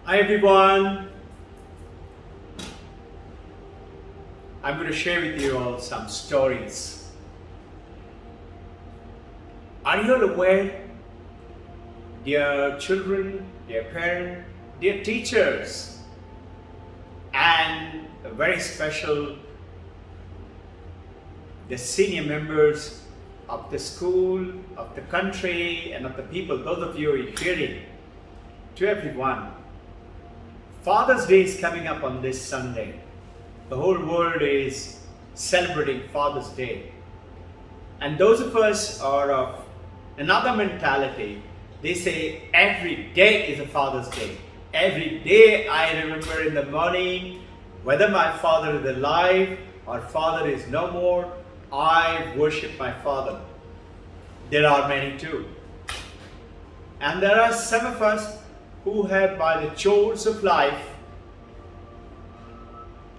Hi everyone, I'm going to share with you all some stories. Are you all aware, dear children, dear parents, dear teachers, and very special, the senior members of the school, of the country, and of the people, those of you who are hearing, to everyone. Father's Day is coming up on this Sunday. The whole world is celebrating Father's Day. And those of us are of another mentality. They say every day is a Father's Day. Every day I remember in the morning, whether my father is alive or father is no more, I worship my father. There are many too. And there are some of us who have, by the chores of life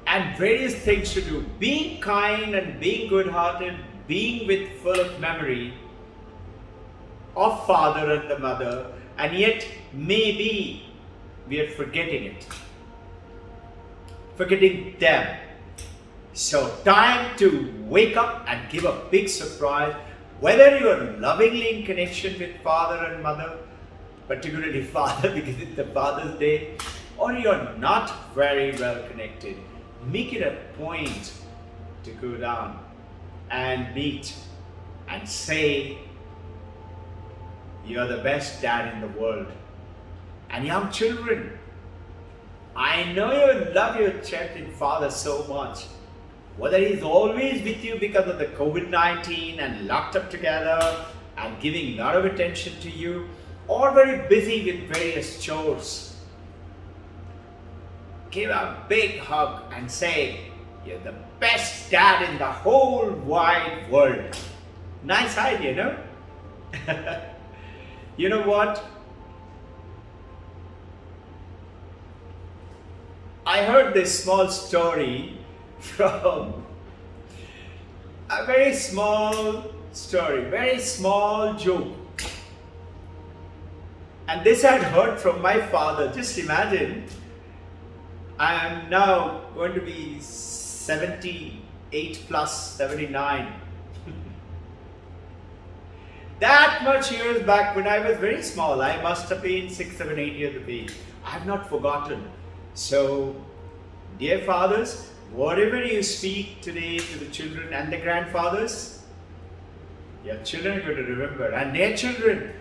and various things to do, being kind and being good-hearted, being with full of memory of father and the mother, and yet maybe we are forgetting it, forgetting them. So time to wake up and give a big surprise, whether you are lovingly in connection with father and mother, particularly father because it's the Father's Day, or you're not very well connected. Make it a point to go down and meet and say you're the best dad in the world. And young children, I know you love your cherished father so much. Whether he's always with you because of the COVID-19 and locked up together and giving a lot of attention to you, or very busy with various chores, give a big hug and say, you're the best dad in the whole wide world. Nice idea, no? You know what? I heard this small story from a very small story, very small joke. And this I had heard from my father. Just imagine, I am now going to be 78 plus 79. That much years back when I was very small, I must have been 6, 7, 8 years of age. I have not forgotten. So, dear fathers, whatever you speak today to the children and the grandfathers, your children are going to remember, and their children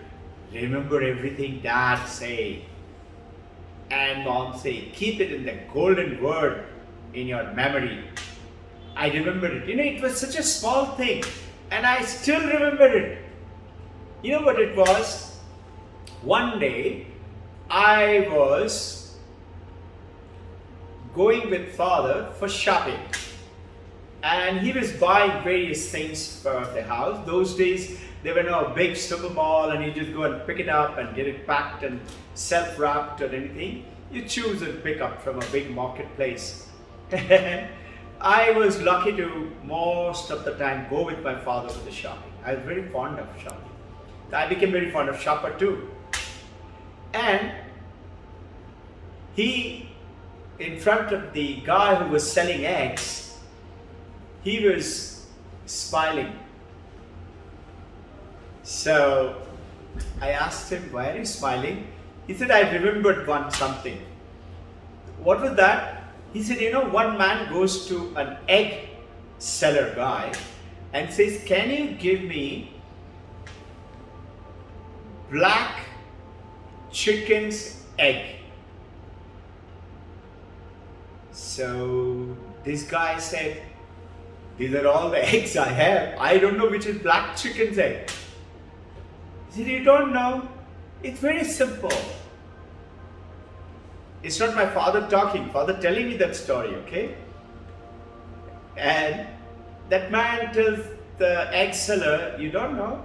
remember everything dad say and mom say. Keep it in the golden word in your memory. I remember it. You know, it was such a small thing and I still remember it. You know what it was? One day I was going with father for shopping and he was buying various things for the house. Those days there were no big super mall and you just go and pick it up and get it packed and self-wrapped or anything. You choose and pick up from a big marketplace. I was lucky to most of the time go with my father to the shopping. I was very fond of shopping. I became very fond of shopper too. And he, in front of the guy who was selling eggs, he was smiling. So I asked him, why are you smiling? He said, I remembered something. What was that? He said, you know, one man goes to an egg seller guy and says, can you give me black chicken's egg? So this guy said, these are all the eggs I have. I don't know which is black chicken's egg. He said, you don't know? It's very simple. It's not my father talking, father telling me that story, okay? And that man tells the egg seller, you don't know?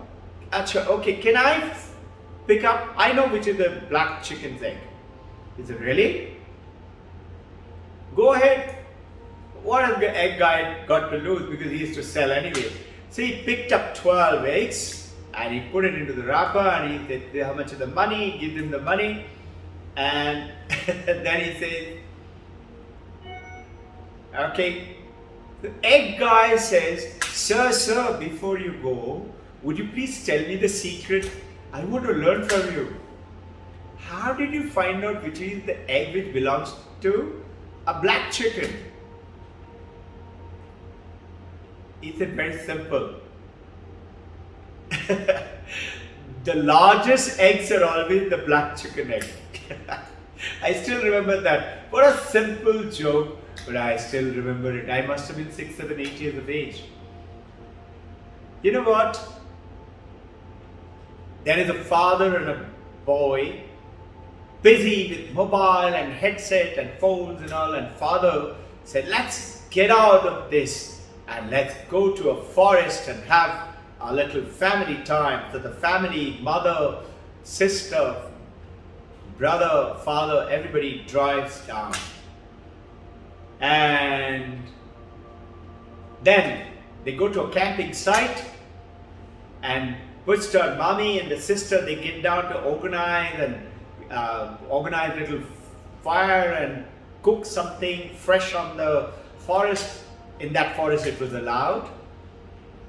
Achha, okay, can I pick up? I know which is the black chicken's egg. He said, really? Go ahead. What has the egg guy got to lose because he used to sell anyway? So he picked up 12 eggs and he put it into the wrapper and he said how much of the money, give him the money, And then he says, okay, the egg guy says, sir, before you go, would you please tell me the secret? I want to learn from you. How did you find out which is the egg which belongs to a black chicken? He said, very simple. The largest eggs are always the black chicken egg. I still remember that. What a simple joke, but I still remember it. I must have been 6, 7, 8 years of age. You know what? There is a father and a boy busy with mobile and headset and phones and all, and father said, let's get out of this and let's go to a forest and have a little family time. So the family, mother, sister, brother, father, everybody drives down. And then they go to a camping site, and Buster and mommy and the sister, they get down to organize a little fire and cook something fresh on the forest. In that forest it was allowed.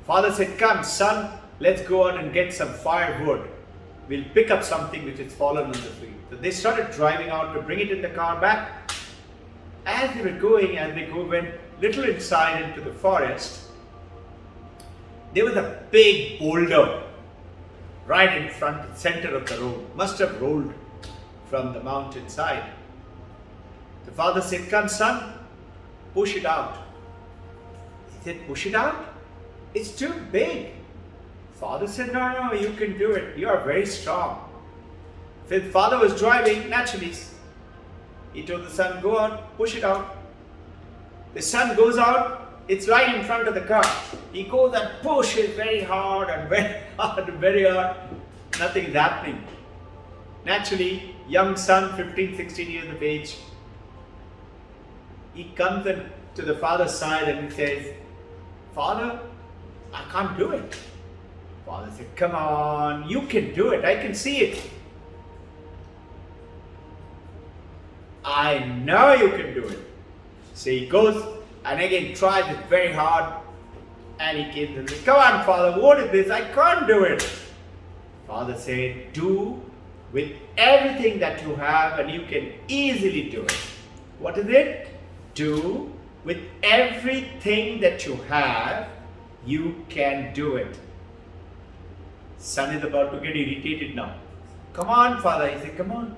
Father said, come son, let's go out and get some firewood. We'll pick up something which has fallen on the tree. So they started driving out to bring it in the car back. As they were going, went little inside into the forest, there was a big boulder right in front, center of the road. Must have rolled from the mountainside. The father said, come son, push it out. He said, push it out? It's too big. Father said, no, you can do it. You are very strong. The father was driving, naturally, he told the son, go out, push it out. The son goes out, it's right in front of the car. He goes and pushes very hard and very hard and very hard. Nothing is happening. Naturally, young son, 15, 16 years of age, he comes in to the father's side and he says, Father, I can't do it. Father said, come on, you can do it. I can see it. I know you can do it. So he goes and again tries it very hard. And he came and said, come on, Father, what is this? I can't do it. Father said, do with everything that you have and you can easily do it. What is it? Do with everything that you have, you can do it. Son is about to get irritated now. Come on, Father. He said, come on.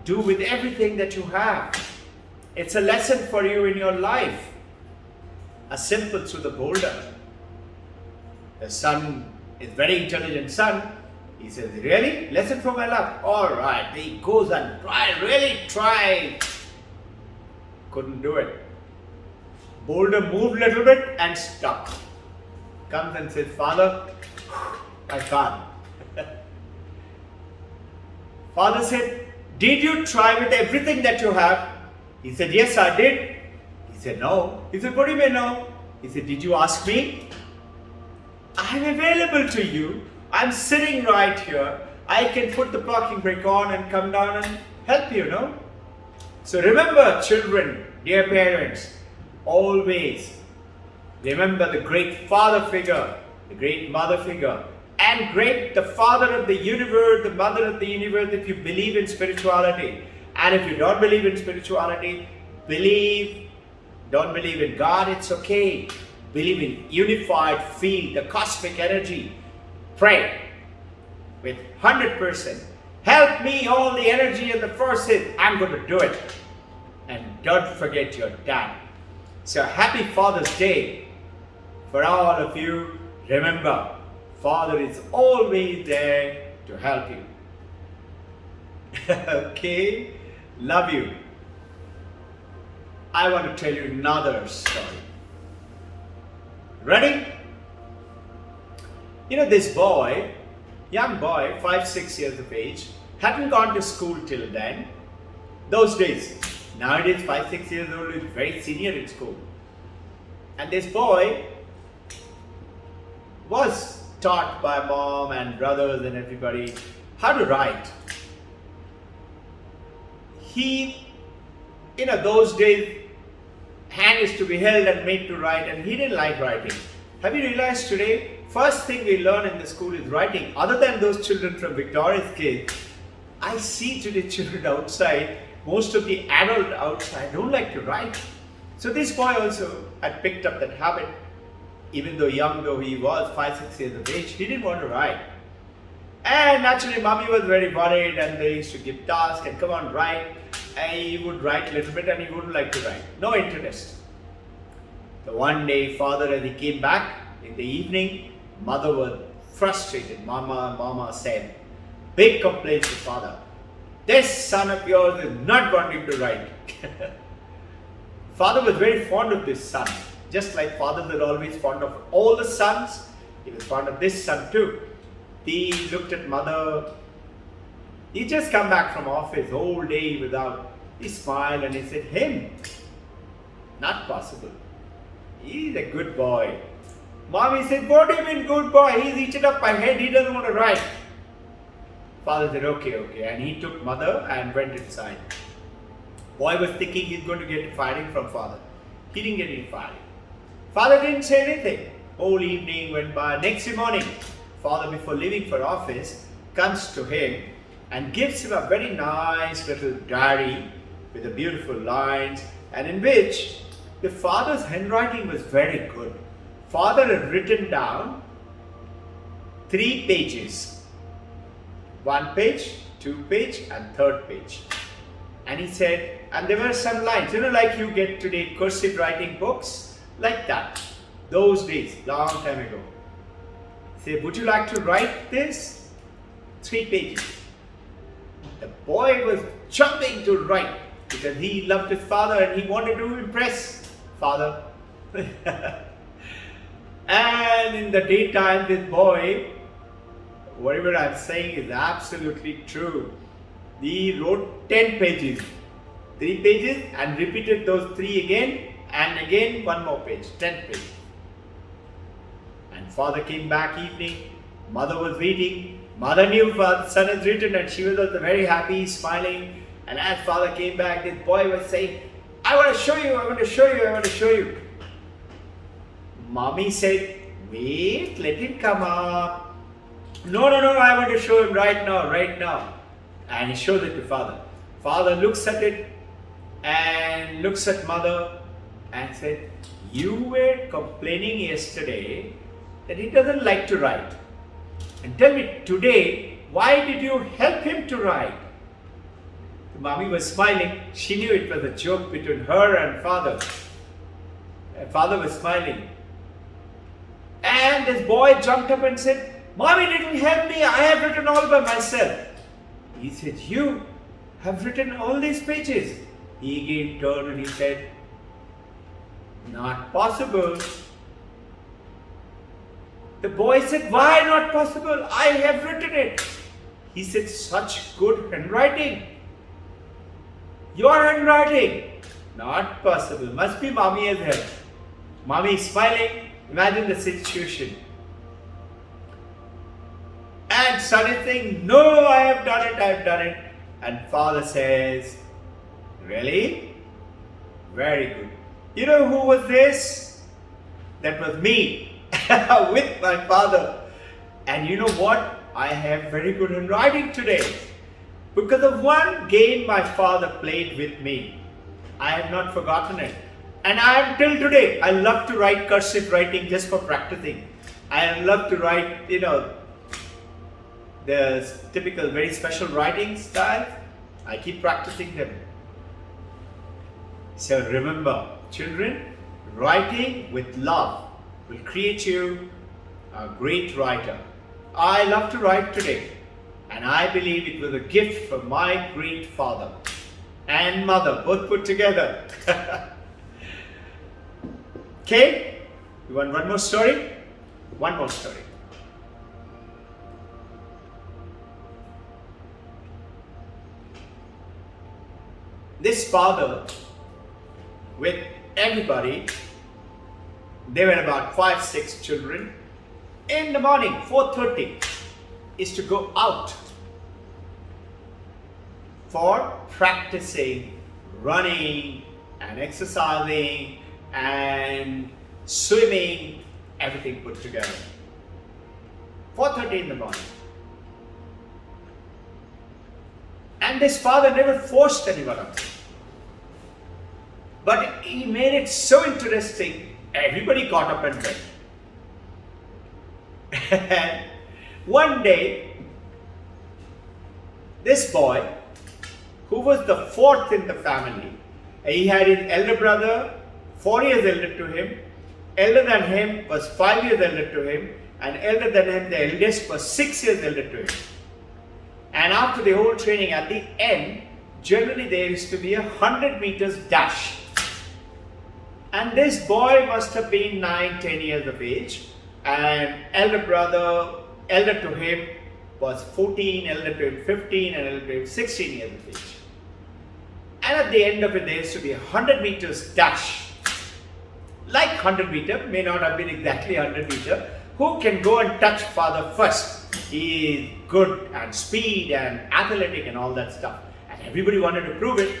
Do with everything that you have. It's a lesson for you in your life. A simple through the boulder. The son is very intelligent son. He says, really? Lesson for my life? All right. He goes and try. Couldn't do it. Boulder moved a little bit and stuck. Comes and says, Father, I can't. Father said, did you try with everything that you have? He said, yes, I did. He said, no. He said, what do you mean no? He said, did you ask me? I'm available to you. I'm sitting right here. I can put the parking brake on and come down and help you, no? So remember, children, dear parents, always remember the great father figure, the great mother figure, and the father of the universe, the mother of the universe, if you believe in spirituality. And if you don't believe in spirituality, don't believe in God, it's okay. Believe in unified field, the cosmic energy. Pray with 100%. Help me, all the energy and the forces. I'm going to do it. And don't forget your dad. So happy Father's Day for all of you. Remember, Father is always there to help you. Okay? Love you. I want to tell you another story. Ready? You know, this boy, young boy, 5, 6 years of age, hadn't gone to school till then. Those days, nowadays 5, 6 years old is very senior in school. And this boy was taught by mom and brothers and everybody how to write. he, those days, hand is to be held and made to write, and he didn't like writing. Have you realized today, first thing we learn in the school is writing. Other than those children from Victoria's kids, I see today children outside, most of the adult outside don't like to write. So this boy also had picked up that habit. Even though young though he was, 5-6 years of age, he didn't want to write. And naturally, mommy was very worried, and they used to give tasks and come on, write. And he would write a little bit and he wouldn't like to write. No interest. So one day, father, as he came back in the evening, mother was frustrated. Mama said, big complaints to father. This son of yours is not wanting to write. Father was very fond of this son. Just like fathers are always fond of all the sons, he was fond of this son too. He looked at mother. He just come back from office whole day without. He smiled and he said, him? Not possible. He's a good boy. Mommy said, what do you mean good boy? He's eaten up my head. He doesn't want to write. Father said, okay. And he took mother and went inside. Boy was thinking he's going to get firing from father. He didn't get any firing. Father didn't say anything. Whole evening went by. Next morning, father, before leaving for office, comes to him and gives him a very nice little diary with the beautiful lines, and in which the father's handwriting was very good. Father had written down 3 pages. 1 page, 2 page, and 3rd page. And he said, and there were some lines, like you get today cursive writing books, like that. Those days, long time ago. He said, would you like to write this? 3 pages. The boy was jumping to write because he loved his father and he wanted to impress father. And in the daytime, this boy, whatever I'm saying is absolutely true. He wrote 10 pages, 3 pages, and repeated those 3 again, and again 1 more page, 10 pages. And father came back evening, mother was waiting. Mother knew son has written, and she was also very happy, smiling. And as father came back, this boy was saying, I want to show you, I want to show you, I want to show you. Mommy said, wait, let him come up. No, I want to show him right now. And he shows it to father. Father looks at it and looks at mother and said, you were complaining yesterday that he doesn't like to write. And tell me today, why did you help him to write? The mommy was smiling. She knew it was a joke between her and father. And father was smiling. And this boy jumped up and said, Mommy didn't help me. I have written all by myself. He said, you have written all these pages. He again turned and he said, not possible. The boy said, why not possible? I have written it. He said, such good handwriting. Your handwriting. Not possible. Must be mommy has helped. Mommy is smiling. Imagine the situation. And son is saying, no, I have done it. And father says, really? Very good. You know who was this? That was me with my father. And you know what? I have very good handwriting today. Because of one game my father played with me. I have not forgotten it. And I am till today, I love to write cursive writing just for practicing. I love to write, the typical very special writing style. I keep practicing them. So remember, children, writing with love will create you a great writer. I love to write today, and I believe it was a gift from my great father and mother, both put together. Okay, you want one more story? One more story. This father, with everybody, they were about 5-6 children. In the morning, 4:30, is to go out for practicing running and exercising and swimming, everything put together. 4:30 in the morning. And this father never forced anyone of them. But he made it so interesting, everybody got up and went. And one day, this boy, who was the fourth in the family, he had an elder brother, 4 years elder to him, elder than him was 5 years elder to him, and elder than him, the eldest, was 6 years elder to him. And after the whole training, at the end, generally there used to be 100 meters dash. And this boy must have been 9-10 years of age, and elder brother, elder to him, was 14, elder to him 15, and elder to him 16 years of age. And at the end of it, there used to be 100 meters dash. Like 100 meter, may not have been exactly 100 meter. Who can go and touch father first? He is good and speed and athletic and all that stuff. And everybody wanted to prove it.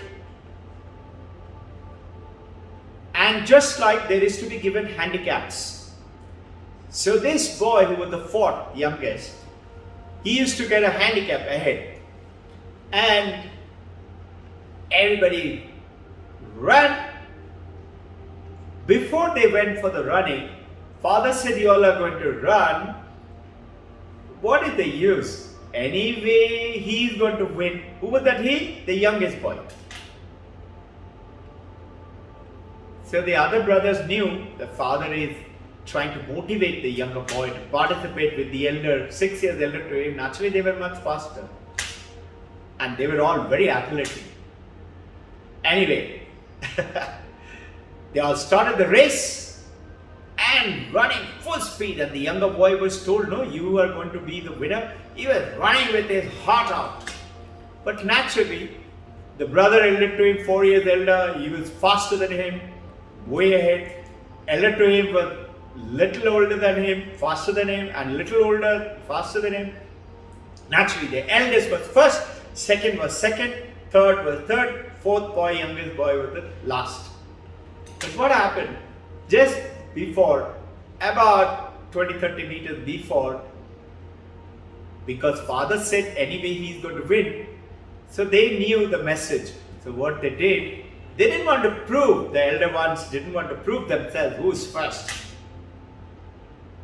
And just like there is to be given handicaps. So this boy, who was the fourth youngest, he used to get a handicap ahead. And everybody ran. Before they went for the running, father said, you all are going to run. What is the use? Anyway, he is going to win. Who was that he? The youngest boy. So the other brothers knew the father is trying to motivate the younger boy to participate with the elder, 6 years elder to him. Naturally, they were much faster. And they were all very athletic. Anyway, they all started the race and running full speed, and the younger boy was told, no, you are going to be the winner. He was running with his heart out. But naturally, the brother elder to him, 4 years elder, he was faster than him, way ahead. Elder to him was little older than him, faster than him, and little older, faster than him. Naturally, the eldest was first, second was second, third was third, fourth boy, youngest boy was the last. But what happened? Just before, about 20-30 meters before, because father said anyway he's going to win, so they knew the message. So what they did, they didn't want to prove, the elder ones didn't want to prove themselves who's first.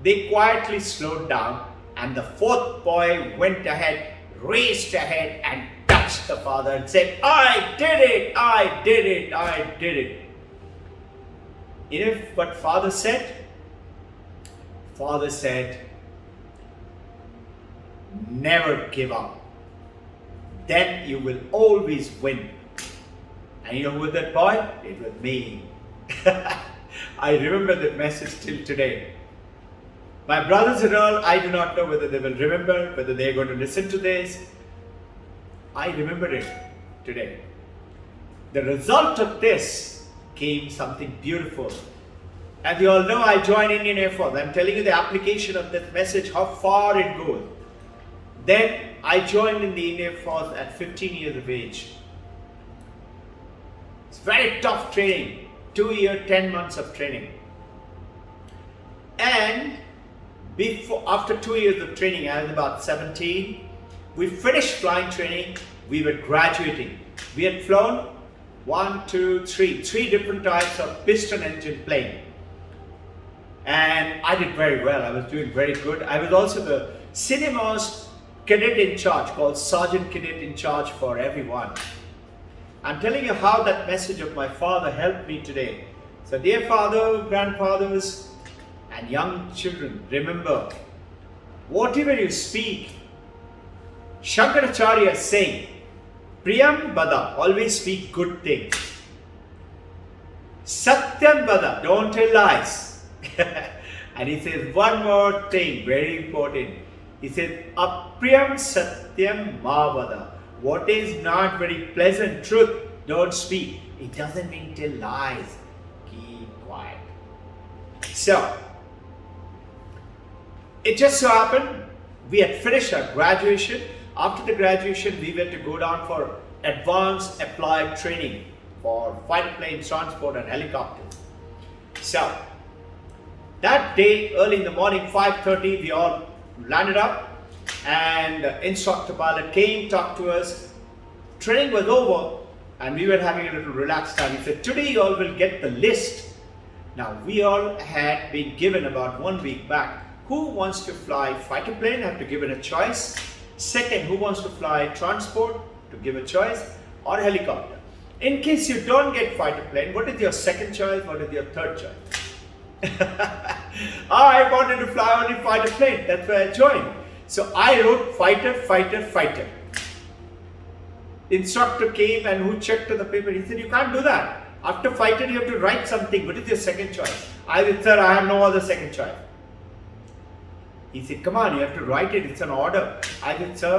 They quietly slowed down, and the fourth boy went ahead, raced ahead, and touched the father and said, I did it, I did it, I did it. You know what father said? Father said, never give up. Then you will always win. And you know who was that boy? It was me. I remember that message till today. My brothers and all, I do not know whether they will remember, whether they are going to listen to this. I remember it today. The result of this came something beautiful. As you all know, I joined Indian Air Force. I'm telling you the application of this message, how far it goes. Then I joined in the Indian Air Force at 15 years of age. It's very tough training. 2 years, 10 months of training. And after 2 years of training, I was about 17. We finished flying training. We were graduating. We had flown three different types of piston engine plane. And I did very well. I was doing very good. I was also the senior-most cadet in charge, called Sergeant Cadet in charge for everyone. I'm telling you how that message of my father helped me today. So dear father, grandfathers, and young children, remember, whatever you speak, Shankaracharya is saying, Priyam Bada, always speak good things. Satyam Bada, don't tell lies. And he says one more thing, very important. He says, Apriyam Satyam Mavada. What is not very pleasant truth, don't speak. It doesn't mean tell lies. Keep quiet. So, it just so happened, we had finished our graduation. After the graduation, we were to go down for advanced applied training for fighter plane transport and helicopters. So that day, early in the morning, 5:30, we all landed up, and the instructor pilot came, talked to us. Training was over, and we were having a little relaxed time. He said, "Today you all will get the list." Now, we all had been given about 1 week back, who wants to fly fighter plane, have to give it a choice. Second, who wants to fly transport, to give a choice, or helicopter. In case you don't get fighter plane, what is your second choice? What is your third choice? I wanted to fly only fighter plane. That's why I joined. So I wrote fighter, fighter, fighter. Instructor came and who checked the paper. He said, "You can't do that. After fighter, you have to write something. What is your second choice?" I said, "Sir, I have no other second choice." He said, "Come on, you have to write it. It's an order." I said, "Sir,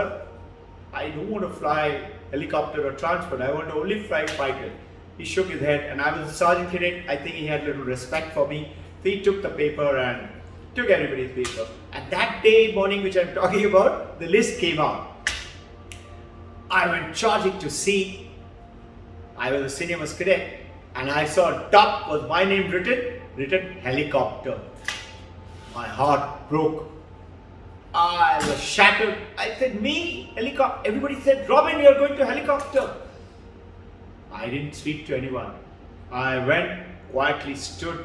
I don't want to fly helicopter or transport. I want to only fly fighter." He shook his head, and I was a sergeant cadet. I think he had a little respect for me. So he took the paper and took everybody's paper. And that day morning, which I'm talking about, the list came out. I went charging to see. I was a senior most cadet, and I saw top was my name written helicopter. My heart broke. I was shattered. I said, "Me? Helicopter?" Everybody said, "Robin, you're going to helicopter." I didn't speak to anyone. I went, quietly stood.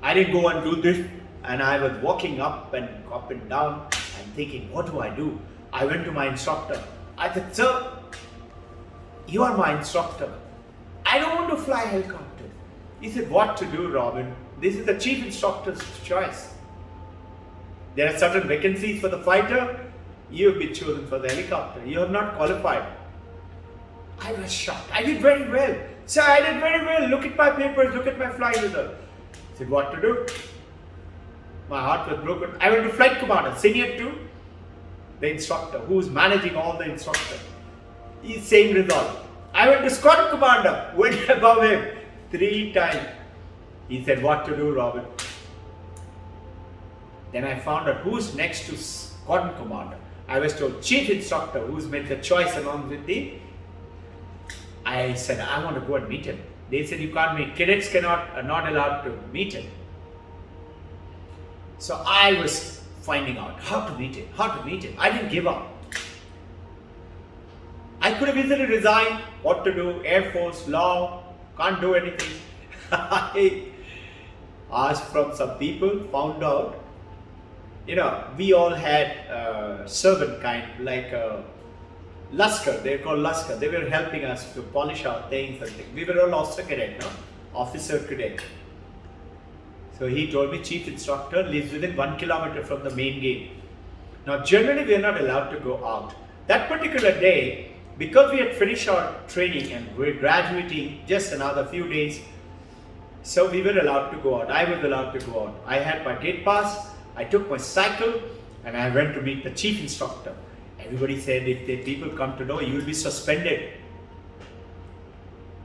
I didn't go and do this. And I was walking up and down and thinking, what do I do? I went to my instructor. I said, "Sir, you are my instructor. I don't want to fly helicopter." He said, "What to do, Robin? This is the chief instructor's choice. There are certain vacancies for the fighter. You have been chosen for the helicopter. You have not qualified." I was shocked. I did very well. "Sir, I did very well. Look at my papers. Look at my flying result." I said, "What to do?" My heart was broken. I went to flight commander, senior to the instructor, who is managing all the instructors. Same result. I went to squadron commander, went above him 3 times. He said, "What to do, Robin?" Then I found out who's next to squadron commander. I was told chief instructor, who's made the choice along with the. I said, "I want to go and meet him." They said, "You can't meet. Cadets are not allowed to meet him." So I was finding out how to meet him. I didn't give up. I could have easily resigned. What to do? Air Force, law, can't do anything. I asked from some people, found out. We all had servant kind, like Laskar. They're called Laskar. They were helping us to polish our things and things. We were all officer cadet, no? Officer cadet. So he told me chief instructor lives within 1 kilometer from the main gate. Now generally we are not allowed to go out. That particular day, because we had finished our training and we're graduating just another few days, so we were allowed to go out. I was allowed to go out. I had my gate pass. I took my cycle and I went to meet the chief instructor. Everybody said, "If the people come to know, you will be suspended."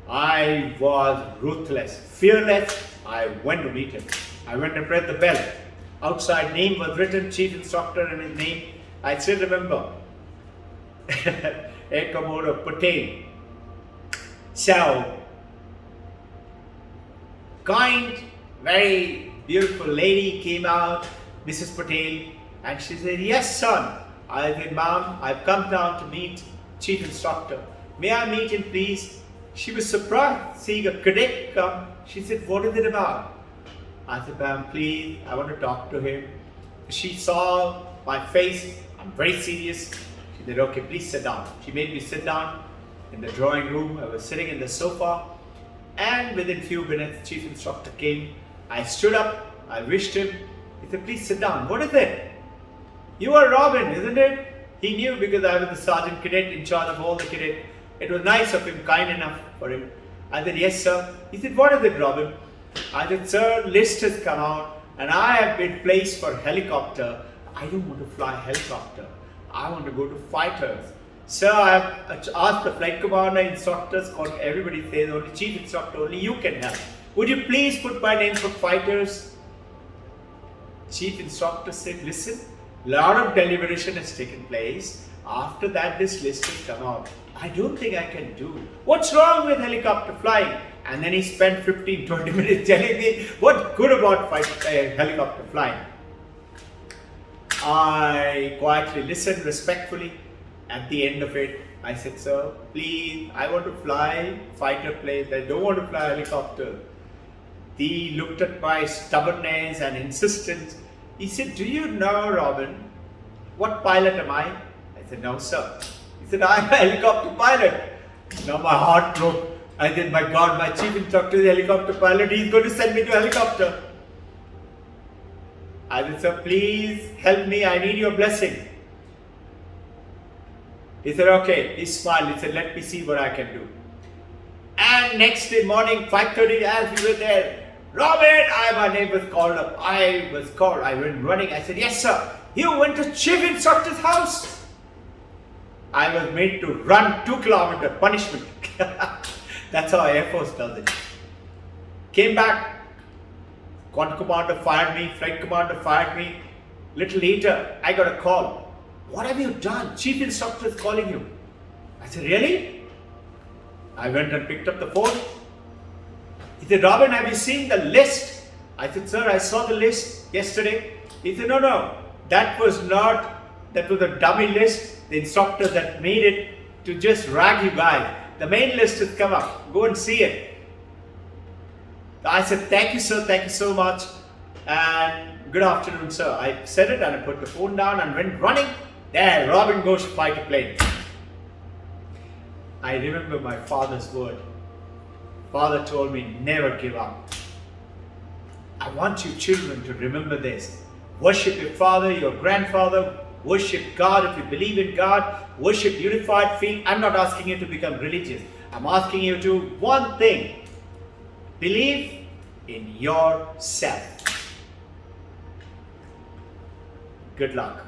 I was ruthless, fearless. I went to meet him. I went and pressed the bell. Outside name was written, chief instructor and his name. I still remember. Air Commodore Patel. So, kind, very beautiful lady came out, Mrs. Patel, and she said, "Yes, son." I said, "Ma'am, I've come down to meet chief instructor. May I meet him, please?" She was surprised seeing a cadet come. She said, "What is it about?" I said, "Ma'am, please, I want to talk to him." She saw my face. I'm very serious. She said, "Okay, please sit down." She made me sit down in the drawing room. I was sitting in the sofa, and within few minutes, chief instructor came. I stood up. I wished him. He said, "Please sit down." "What is it?" "You are Robin, isn't it?" He knew because I was the sergeant cadet in charge of all the cadets. It was nice of him, kind enough for him. I said, "Yes, sir." He said, "What is it, Robin?" I said, "Sir, list has come out and I have been placed for helicopter. I don't want to fly helicopter. I want to go to fighters. Sir, I have asked the flight commander, instructors, everybody says only chief instructor, only you can help. Would you please put my name for fighters?" Chief instructor said, "Listen, lot of deliberation has taken place. After that, this list has come out. I don't think I can do. What's wrong with helicopter flying? And then he spent 15-20 minutes telling me what good about helicopter flying. I quietly listened respectfully. At the end of it, I said, sir, please, I want to fly fighter planes. I don't want to fly helicopter. He looked at my stubbornness and insistence. He said, do you know, Robin, what pilot am I? I said, no, sir. He said, I'm a helicopter pilot. Now my heart broke. I said, my God, my chief instructor is a helicopter pilot. He's going to send me to helicopter. I said, sir, please help me. I need your blessing. He said, okay. He smiled. He said, let me see what I can do. And next day morning, 5:30, as we were there, Robin, my name was called up. I was called. I went running. I said, yes, sir. You went to chief instructor's house. I was made to run 2 kilometers, punishment. That's how Air Force does it. Came back. Quad commander fired me. Flight commander fired me. Little later, I got a call. What have you done? Chief instructor is calling you. I said, really? I went and picked up the phone. He said, Robin, have you seen the list? I said, sir, I saw the list yesterday. He said, no. That was a dummy list. The instructor that made it to just rag you guys. The main list has come up. Go and see it. I said, thank you, sir. Thank you so much. And good afternoon, sir. I said it and I put the phone down and went running. There, Robin goes to fight a plane. I remember my father's word. Father told me, never give up. I want you children to remember this. Worship your father, your grandfather. Worship God if you believe in God. Worship unified faith. I'm not asking you to become religious. I'm asking you to one thing. Believe in yourself. Good luck.